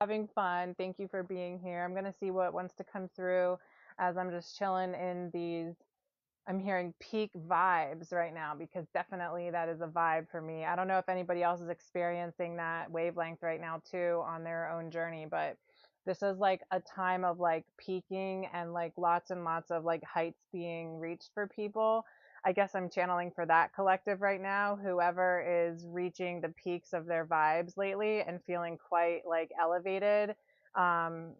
Having fun. Thank you for being here. I'm going to see what wants to come through as I'm just chilling in these. I'm hearing peak vibes right now because definitely that is a vibe for me. I don't know if anybody else is experiencing that wavelength right now too on their own journey, but this is like a time of like peaking and like lots and lots of like heights being reached for people. I guess I'm channeling for that collective right now, whoever is reaching the peaks of their vibes lately and feeling quite like elevated, um,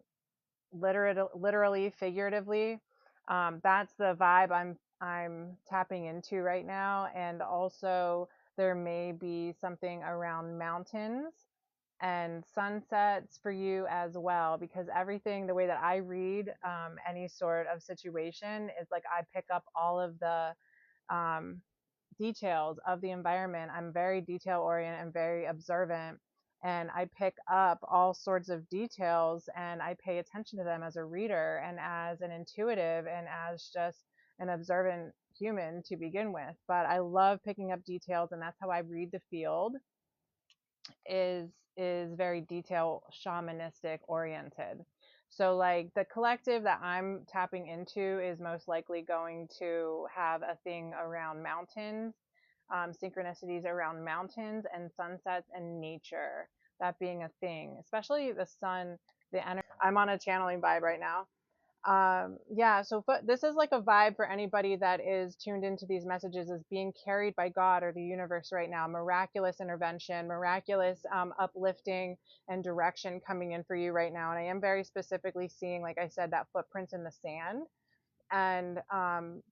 literally, figuratively. That's the vibe I'm tapping into right now. And also there may be something around mountains and sunsets for you as well, because everything, the way that I read any sort of situation is like I pick up all of the um, details of the environment. I'm very detail oriented and very observant, and I pick up all sorts of details and I pay attention to them as a reader and as an intuitive and as just an observant human to begin with. But I love picking up details, and that's how I read the field. Is very detail shamanistic oriented. So like the collective that I'm tapping into is most likely going to have a thing around mountains, synchronicities around mountains and sunsets and nature. That being a thing, especially the sun, the energy. I'm on a channeling vibe right now. Yeah, so this is like a vibe for anybody that is tuned into these messages as being carried by God or the universe right now. Miraculous intervention, miraculous uplifting and direction coming in for you right now. And I am very specifically seeing, like I said, that footprints in the sand, and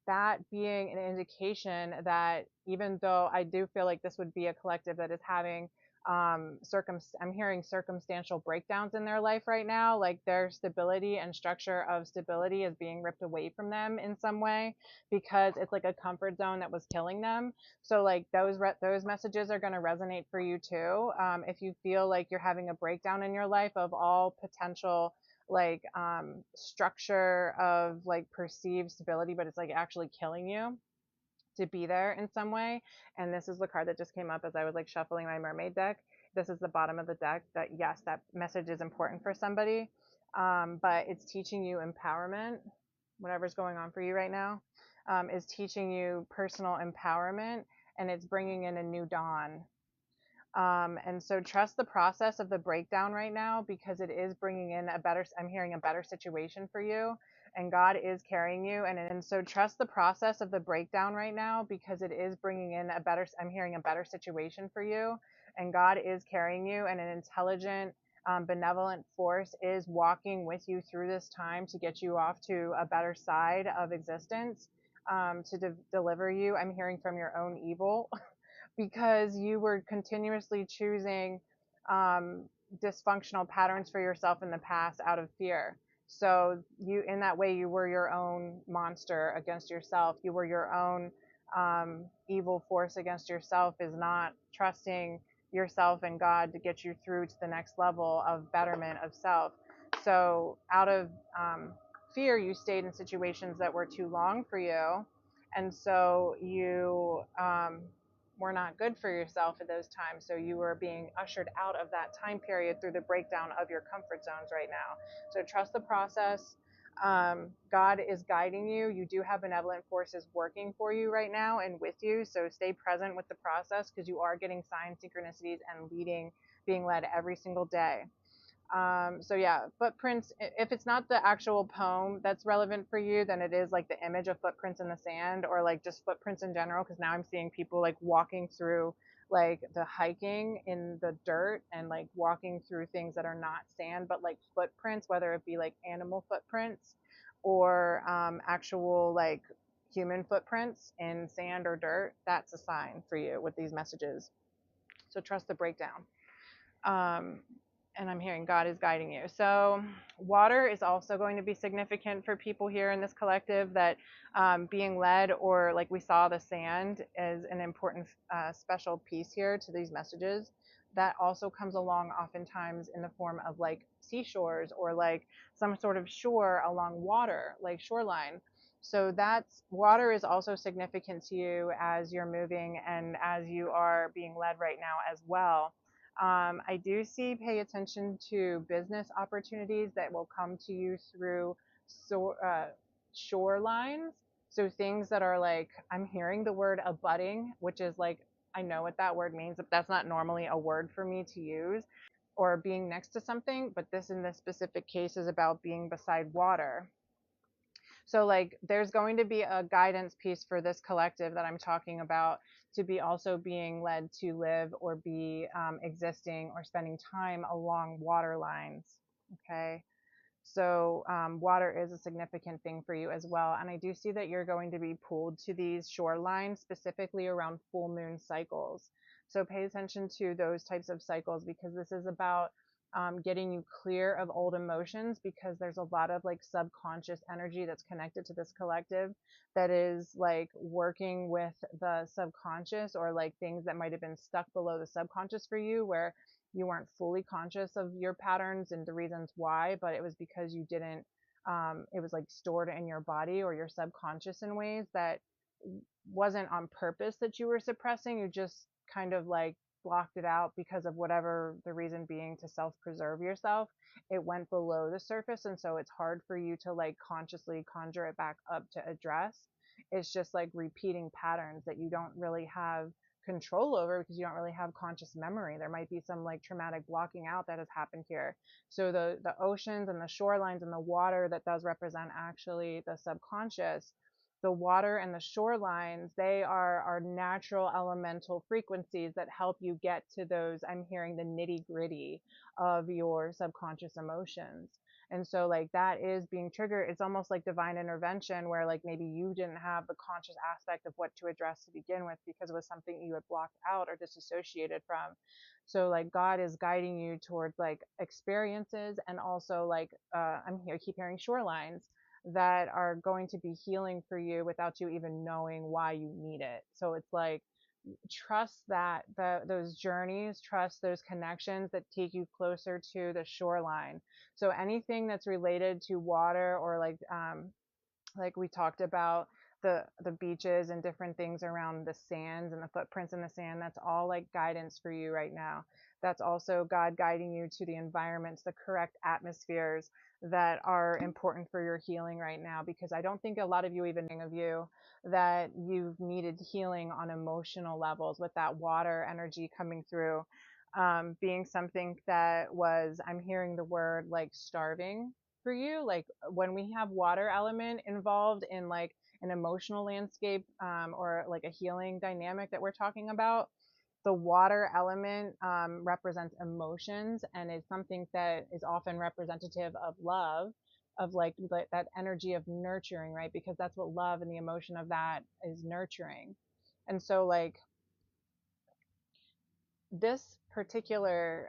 that being an indication that even though I do feel like this would be a collective that is having I'm hearing circumstantial breakdowns in their life right now, like their stability and structure of stability is being ripped away from them in some way because it's like a comfort zone that was killing them. So like those messages are going to resonate for you too. If you feel like you're having a breakdown in your life of all potential like structure of like perceived stability, but it's like actually killing you to be there in some way. And this is the card that just came up as I was like shuffling my mermaid deck. This is the bottom of the deck, that yes, that message is important for somebody. But it's teaching you empowerment. Whatever's going on for you right now is teaching you personal empowerment, and it's bringing in a new dawn. And so trust the process of the breakdown right now, because it is bringing in I'm hearing a better situation for you, and God is carrying you. And so trust the process of the breakdown right now, because it is bringing in I'm hearing a better situation for you, and God is carrying you, and an intelligent, benevolent force is walking with you through this time to get you off to a better side of existence, to deliver you. I'm hearing from your own evil. Because you were continuously choosing um, dysfunctional patterns for yourself in the past out of fear. So you, in that way, you were your own monster against yourself. You were your own evil force against yourself, is not trusting yourself and God to get you through to the next level of betterment of self. So out of fear, you stayed in situations that were too long for you. And so you were not good for yourself at those times. So you were being ushered out of that time period through the breakdown of your comfort zones right now. So trust the process. God is guiding you. You do have benevolent forces working for you right now and with you. So stay present with the process, because you are getting signs, synchronicities, and being led every single day. So yeah, footprints, if it's not the actual poem that's relevant for you, then it is like the image of footprints in the sand, or like just footprints in general, because now I'm seeing people like walking through like the hiking in the dirt and like walking through things that are not sand, but like footprints, whether it be like animal footprints or actual like human footprints in sand or dirt. That's a sign for you with these messages. So trust the breakdown. Um, and I'm hearing God is guiding you. So water is also going to be significant for people here in this collective, that being led, or like we saw the sand, is an important special piece here to these messages. That also comes along oftentimes in the form of like seashores, or like some sort of shore along water, like shoreline. So that's, water is also significant to you as you're moving and as you are being led right now as well. I do see pay attention to business opportunities that will come to you through so, shorelines. So things that are like, I'm hearing the word abutting, which is like, I know what that word means, but that's not normally a word for me to use, or being next to something. But this in this specific case is about being beside water. So like there's going to be a guidance piece for this collective that I'm talking about, to be also being led to live or be existing or spending time along water lines. Okay. So water is a significant thing for you as well. And I do see that you're going to be pulled to these shorelines, specifically around full moon cycles. So pay attention to those types of cycles, because this is about getting you clear of old emotions, because there's a lot of like subconscious energy that's connected to this collective that is like working with the subconscious, or like things that might have been stuck below the subconscious for you, where you weren't fully conscious of your patterns and the reasons why, but it was because you didn't, it was like stored in your body or your subconscious in ways that wasn't on purpose that you were suppressing. You just kind of like blocked it out because of whatever the reason being, to self-preserve yourself. It went below the surface. And so it's hard for you to like consciously conjure it back up to address. It's just like repeating patterns that you don't really have control over, because you don't really have conscious memory. There might be some like traumatic blocking out that has happened here. So the oceans and the shorelines and the water, that does represent actually the subconscious. The water and the shorelines, they are our natural elemental frequencies that help you get to those, I'm hearing, the nitty gritty of your subconscious emotions. And so like that is being triggered. It's almost like divine intervention, where like maybe you didn't have the conscious aspect of what to address to begin with, because it was something you had blocked out or disassociated from. So like God is guiding you towards like experiences, and also like I'm here, keep hearing shorelines that are going to be healing for you without you even knowing why you need it. So it's like, trust that those journeys, trust those connections that take you closer to the shoreline. So anything that's related to water, or like we talked about, the beaches and different things around the sands and the footprints in the sand, that's all like guidance for you right now. That's also God guiding you to the environments, the correct atmospheres that are important for your healing right now, because I don't think a lot of you even think of you that you've needed healing on emotional levels with that water energy coming through, being something that was, I'm hearing the word like starving for you. Like when we have water element involved in like an emotional landscape, or like a healing dynamic that we're talking about, the water element represents emotions, and is something that is often representative of love, of like that energy of nurturing, right? Because that's what love and the emotion of that is, nurturing. And so like this particular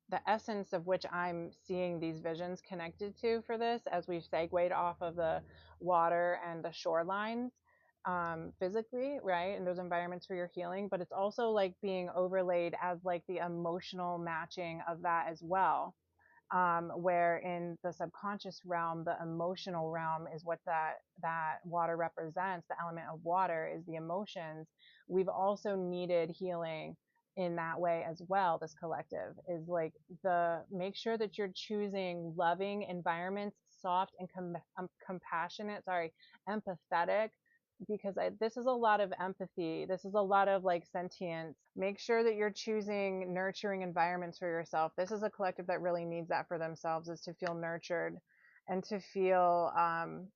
the essence of which I'm seeing these visions connected to for this, as we've segued off of the water and the shorelines, physically, right? And those environments for your healing, but it's also like being overlaid as like the emotional matching of that as well. Where in the subconscious realm, the emotional realm is what that water represents. The element of water is the emotions. We've also needed healing in that way as well. This collective is like, the make sure that you're choosing loving environments, soft and compassionate, sorry, empathetic, because this is a lot of empathy. This is a lot of like sentience. Make sure that you're choosing nurturing environments for yourself. This is a collective that really needs that for themselves, is to feel nurtured and to feel, I'm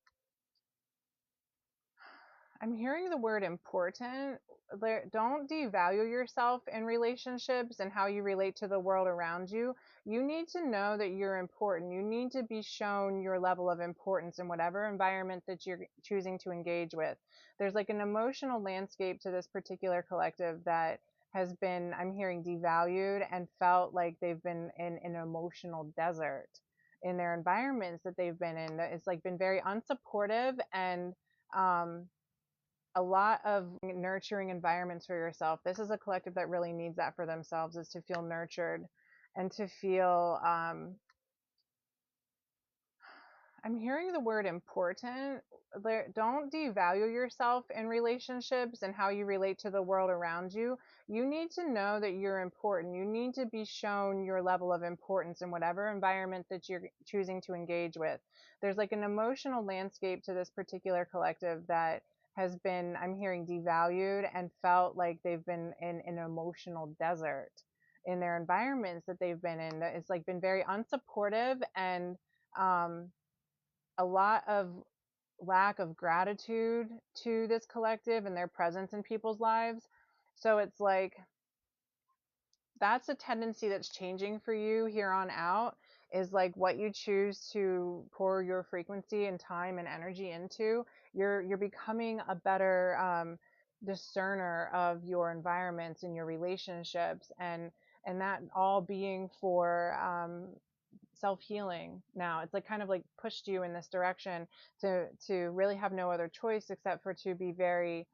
hearing the word important. Don't devalue yourself in relationships and how you relate to the world around you. You need to know that you're important. You need to be shown your level of importance in whatever environment that you're choosing to engage with. There's like an emotional landscape to this particular collective that has been, I'm hearing, devalued, and felt like they've been in an emotional desert in their environments that they've been in. It's like been very unsupportive, and um, a lot of nurturing environments for yourself. This is a collective that really needs that for themselves, is to feel nurtured and to feel, I'm hearing the word important. Don't devalue yourself in relationships and how you relate to the world around you. You need to know that you're important. You need to be shown your level of importance in whatever environment that you're choosing to engage with. There's like an emotional landscape to this particular collective that has been, I'm hearing, devalued and felt like they've been in an emotional desert in their environments that they've been in. It's like been very unsupportive and um, a lot of lack of gratitude to this collective and their presence in people's lives. So it's like that's a tendency that's changing for you here on out, is like what you choose to pour your frequency and time and energy into. You're becoming a better discerner of your environments and your relationships, and that all being for self-healing. Now it's like kind of like pushed you in this direction to really have no other choice except for to be very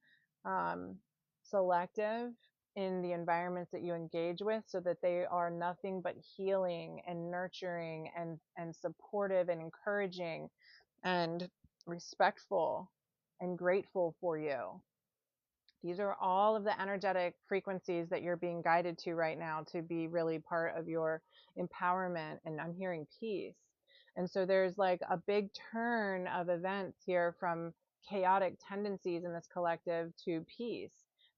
um, selective in the environments that you engage with, so that they are nothing but healing and nurturing and supportive and encouraging and respectful and grateful for you. These are all of the energetic frequencies that you're being guided to right now to be really part of your empowerment. And I'm hearing peace. And so there's like a big turn of events here from chaotic tendencies in this collective to peace,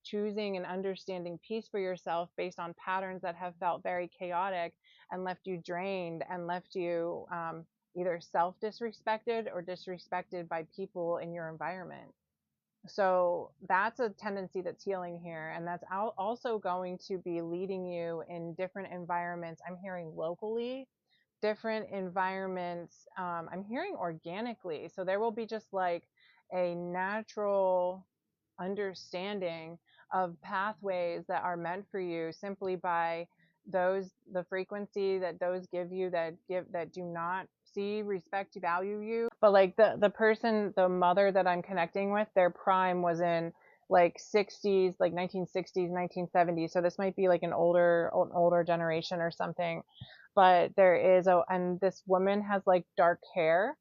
choosing and understanding peace for yourself based on patterns that have felt very chaotic and left you drained and left you either self disrespected or disrespected by people in your environment. So that's a tendency that's healing here. And that's also going to be leading you in different environments. I'm hearing locally, different environments. I'm hearing organically. So there will be just like a natural understanding of pathways that are meant for you simply by the frequency that those give you, that do not see, respect, value you. But like the person, the mother that I'm connecting with, their prime was in like 60s, like 1960s, 1970s. So this might be like an older generation or something. But there is and this woman has like dark hair,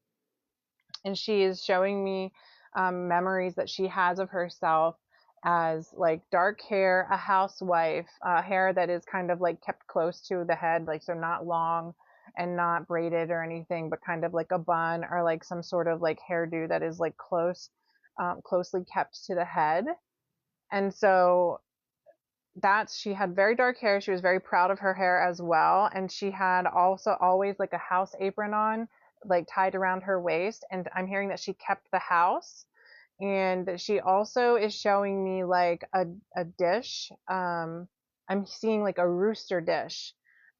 and she is showing me memories that she has of herself as like dark hair, a housewife, hair that is kind of like kept close to the head, like so not long and not braided or anything, but kind of like a bun or like some sort of like hairdo that is like closely kept to the head. And so she had very dark hair. She was very proud of her hair as well. And she had also always like a house apron on, like tied around her waist. And I'm hearing that she kept the house. And she also is showing me like a dish. I'm seeing like a rooster dish,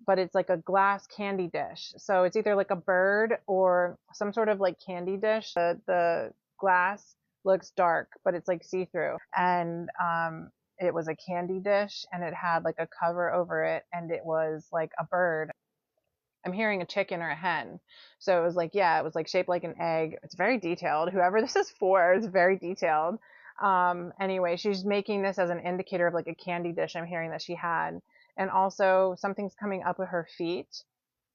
but it's like a glass candy dish. So it's either like a bird or some sort of like candy dish. The glass looks dark, but it's like see-through. And it was a candy dish, and it had like a cover over it, and it was like a bird. I'm hearing a chicken or a hen. So it was like, yeah, it was like shaped like an egg. It's very detailed. Whoever this is for, it's very detailed. Anyway, she's making this as an indicator of like a candy dish I'm hearing that she had. And also something's coming up with her feet.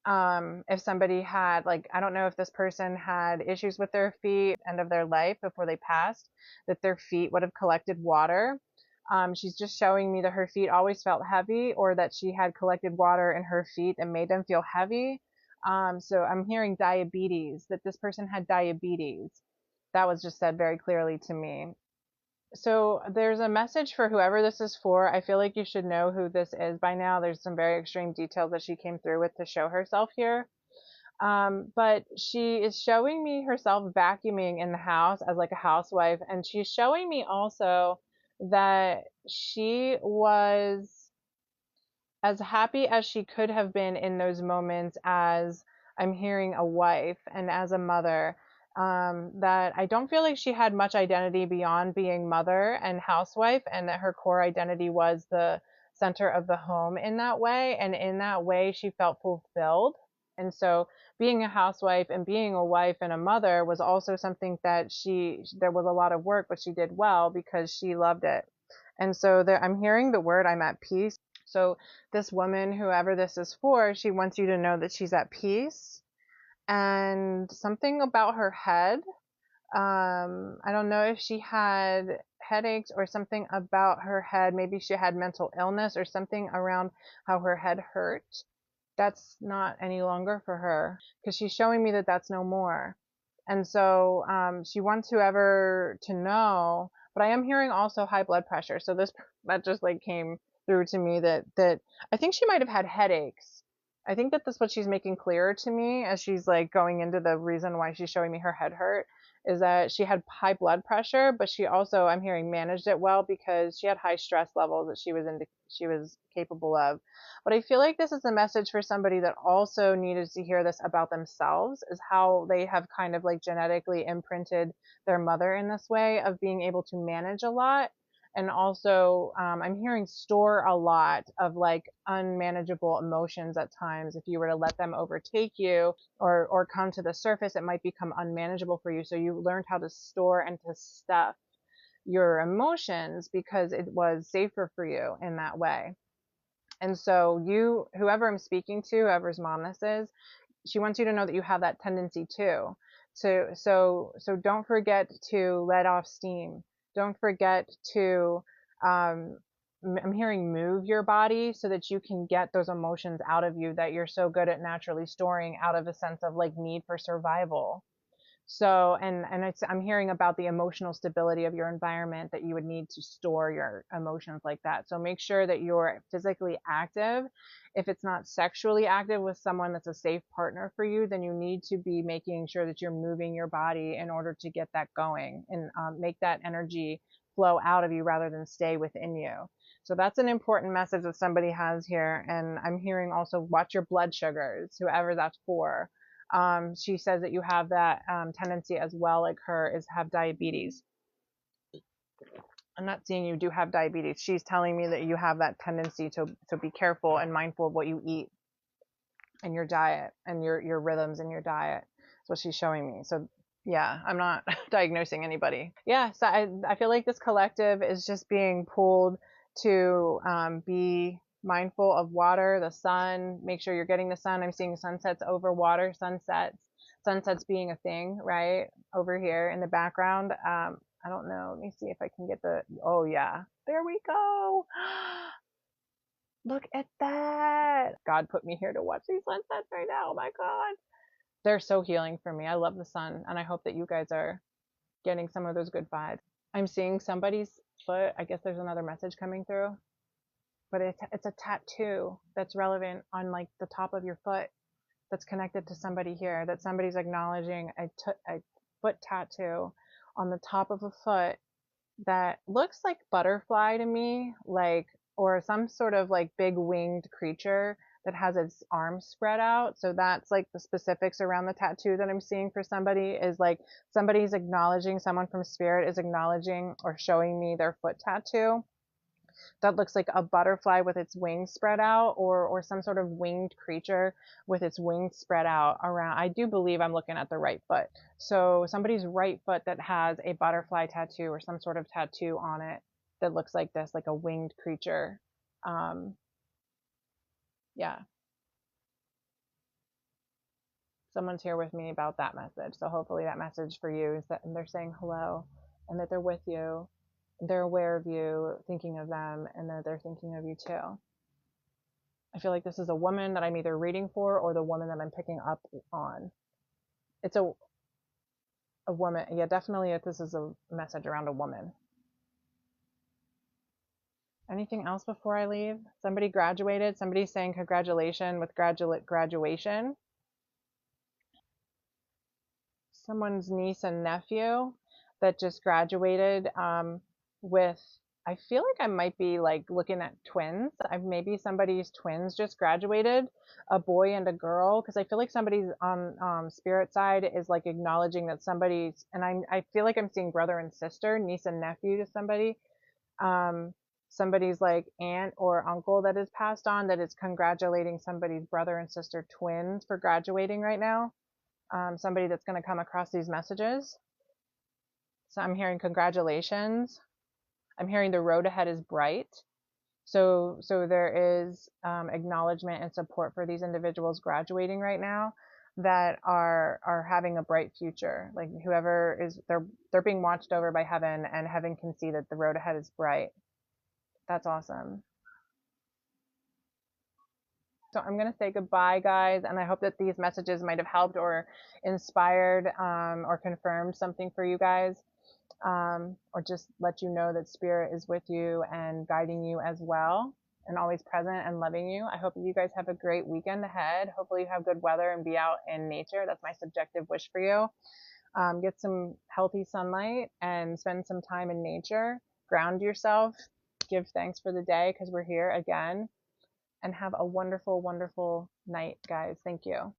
If somebody had, like, I don't know if this person had issues with their feet end of their life before they passed, that their feet would have collected water. She's just showing me that her feet always felt heavy, or that she had collected water in her feet and made them feel heavy. So I'm hearing diabetes, that this person had diabetes. That was just said very clearly to me. So there's a message for whoever this is for. I feel like you should know who this is by now. There's some very extreme details that she came through with to show herself here. But she is showing me herself vacuuming in the house as like a housewife. And she's showing me also that she was as happy as she could have been in those moments as I'm hearing a wife and as a mother. That I don't feel like she had much identity beyond being mother and housewife, and that her core identity was the center of the home in that way. And in that way, she felt fulfilled. And so being a housewife and being a wife and a mother was also something that there was a lot of work, but she did well because she loved it. And so I'm hearing the word, I'm at peace. So this woman, whoever this is for, she wants you to know that she's at peace, and something about her head. I don't know if she had headaches or something about her head. Maybe she had mental illness or something around how her head hurt. That's not any longer for her because she's showing me that that's no more. And so she wants whoever to know, but I am hearing also high blood pressure. So this that just like came through to me that I think she might have had headaches. I think that that's what she's making clearer to me as she's like going into the reason why she's showing me her head hurt is that she had high blood pressure, but she also, I'm hearing, managed it well because she had high stress levels that she was capable of. But I feel like this is a message for somebody that also needed to hear this about themselves, is how they have kind of like genetically imprinted their mother in this way of being able to manage a lot. And also, I'm hearing store a lot of like unmanageable emotions at times. If you were to let them overtake you or come to the surface, it might become unmanageable for you. So you learned how to store and to stuff your emotions because it was safer for you in that way. And so you, whoever I'm speaking to, whoever's mom this is, she wants you to know that you have that tendency too. So don't forget to let off steam. Don't forget to, um, I'm hearing move your body so that you can get those emotions out of you that you're so good at naturally storing out of a sense of like need for survival. So, and I'm hearing about the emotional stability of your environment that you would need to store your emotions like that. So make sure that you're physically active. If it's not sexually active with someone that's a safe partner for you, then you need to be making sure that you're moving your body in order to get that going and make that energy flow out of you rather than stay within you. So that's an important message that somebody has here. And I'm hearing also watch your blood sugars, whoever that's for. She says that you have that tendency as well, like her, is have diabetes. I'm not seeing you do have diabetes. She's telling me that you have that tendency to be careful and mindful of what you eat and your diet and your rhythms in your diet. That's what she's showing me. So yeah, I'm not diagnosing anybody. Yeah, so I feel like this collective is just being pulled to be mindful of water, the sun, make sure you're getting the sun. I'm seeing sunsets over water, sunsets being a thing, right? Over here in the background. I don't know. Let me see if I can get oh yeah, there we go. Look at that. God put me here to watch these sunsets right now. Oh my God. They're so healing for me. I love the sun, and I hope that you guys are getting some of those good vibes. I'm seeing somebody's foot. I guess there's another message coming through, but it's a tattoo that's relevant on like the top of your foot that's connected to somebody here, that somebody's acknowledging a foot tattoo on the top of a foot that looks like butterfly to me, like, or some sort of like big winged creature that has its arms spread out. So that's like the specifics around the tattoo that I'm seeing for somebody is like somebody's acknowledging, someone from spirit is acknowledging or showing me their foot tattoo that looks like a butterfly with its wings spread out, or some sort of winged creature with its wings spread out around. I do believe I'm looking at the right foot. So somebody's right foot that has a butterfly tattoo or some sort of tattoo on it that looks like this, like a winged creature. Um, yeah, someone's here with me about that message. So hopefully that message for you is that they're saying hello and that they're with you. They're aware of you, thinking of them, and that they're thinking of you too. I feel like this is a woman that I'm either reading for or the woman that I'm picking up on. It's a woman. Yeah, definitely if this is a message around a woman. Anything else before I leave? Somebody graduated. Somebody's saying congratulations with graduation. Someone's niece and nephew that just graduated with, I feel like I might be like looking at twins. I've maybe somebody's twins just graduated, a boy and a girl, because I feel like somebody's on spirit side is like acknowledging that somebody's, and I feel like I'm seeing brother and sister, niece and nephew to somebody. Um, Somebody's like aunt or uncle that is passed on that is congratulating somebody's brother and sister twins for graduating right now. Somebody that's going to come across these messages. So I'm hearing congratulations. I'm hearing the road ahead is bright. So there is acknowledgement and support for these individuals graduating right now. that are having a bright future. Like whoever is, they're being watched over by heaven, and heaven can see that the road ahead is bright. That's awesome. So I'm going to say goodbye, guys, and I hope that these messages might have helped or inspired, or confirmed something for you guys, or just let you know that Spirit is with you and guiding you as well, and always present and loving you. I hope you guys have a great weekend ahead. Hopefully, you have good weather and be out in nature. That's my subjective wish for you. Get some healthy sunlight and spend some time in nature. Ground yourself. Give thanks for the day because we're here again, and have a wonderful, wonderful night, guys. Thank you.